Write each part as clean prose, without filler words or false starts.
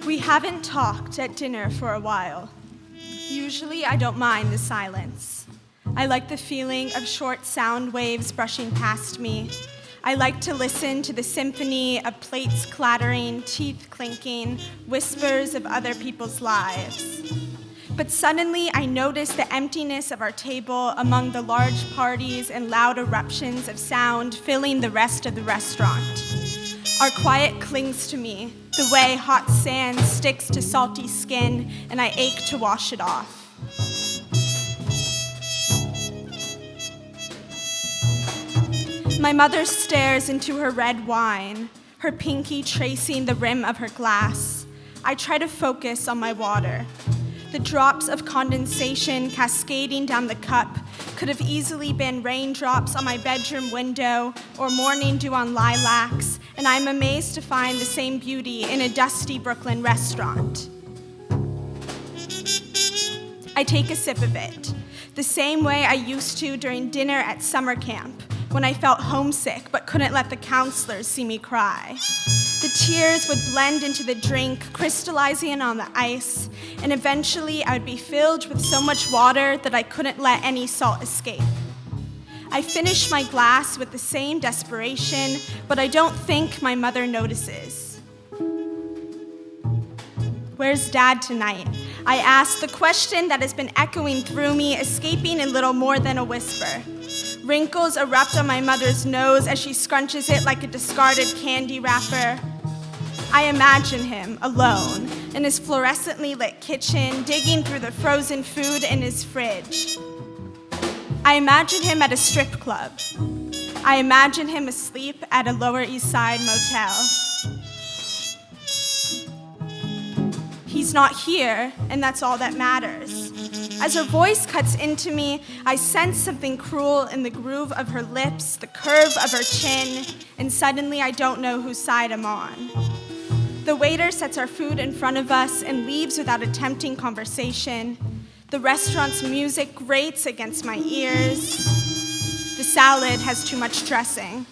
We haven't talked at dinner for a while. Usually I don't mind the silence. I like the feeling of short sound waves brushing past me. I like to listen to the symphony of plates clattering, teeth clinking, whispers of other people's lives. But suddenly I notice the emptiness of our table among the large parties and loud eruptions of sound filling the rest of the restaurant. Our quiet clings to me, the way hot sand sticks to salty skin, and I ache to wash it off. My mother stares into her red wine, her pinky tracing the rim of her glass. I try to focus on my water. The drops of condensation cascading down the cup could have easily been raindrops on my bedroom window or morning dew on lilacs, and I'm amazed to find the same beauty in a dusty Brooklyn restaurant. I take a sip of it, the same way I used to during dinner at summer camp, when I felt homesick but couldn't let the counselors see me cry. The tears would blend into the drink, crystallizing on the ice, and eventually I would be filled with so much water that I couldn't let any salt escape. I finish my glass with the same desperation, but I don't think my mother notices. Where's Dad tonight? I ask, the question that has been echoing through me, escaping in little more than a whisper. Wrinkles erupt on my mother's nose as she scrunches it like a discarded candy wrapper. I imagine him alone in his fluorescently lit kitchen, digging through the frozen food in his fridge. I imagine him at a strip club. I imagine him asleep at a Lower East Side motel. He's not here, and that's all that matters. As her voice cuts into me, I sense something cruel in the groove of her lips, the curve of her chin, and suddenly I don't know whose side I'm on. The waiter sets our food in front of us and leaves without attempting conversation. The restaurant's music grates against my ears. The salad has too much dressing.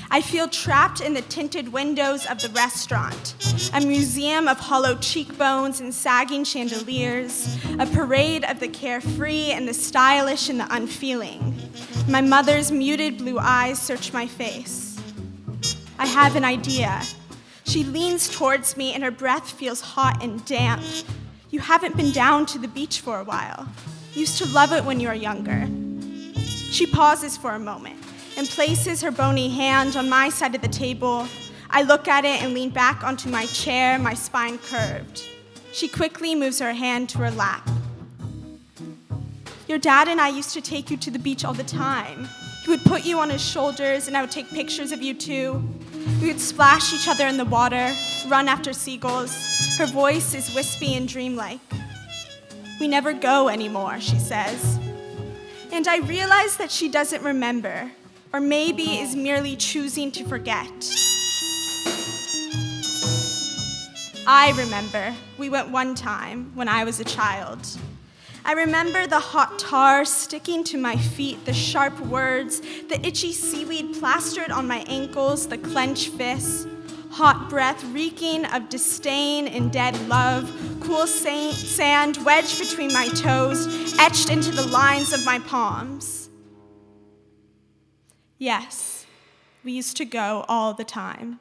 I feel trapped in the tinted windows of the restaurant, a museum of hollow cheekbones and sagging chandeliers, a parade of the carefree and the stylish and the unfeeling. My mother's muted blue eyes search my face. I have an idea. She leans towards me and her breath feels hot and damp. You haven't been down to the beach for a while. You used to love it when you were younger. She pauses for a moment and places her bony hand on my side of the table. I look at it and lean back onto my chair, my spine curved. She quickly moves her hand to her lap. Your dad and I used to take you to the beach all the time. He would put you on his shoulders and I would take pictures of you too. We would splash each other in the water, run after seagulls. Her voice is wispy and dreamlike. We never go anymore, she says. And I realize that she doesn't remember, or maybe is merely choosing to forget. I remember we went one time when I was a child. I remember the hot tar sticking to my feet, the sharp words, the itchy seaweed plastered on my ankles, the clenched fists, hot breath reeking of disdain and dead love, cool sand wedged between my toes, etched into the lines of my palms. Yes, we used to go all the time.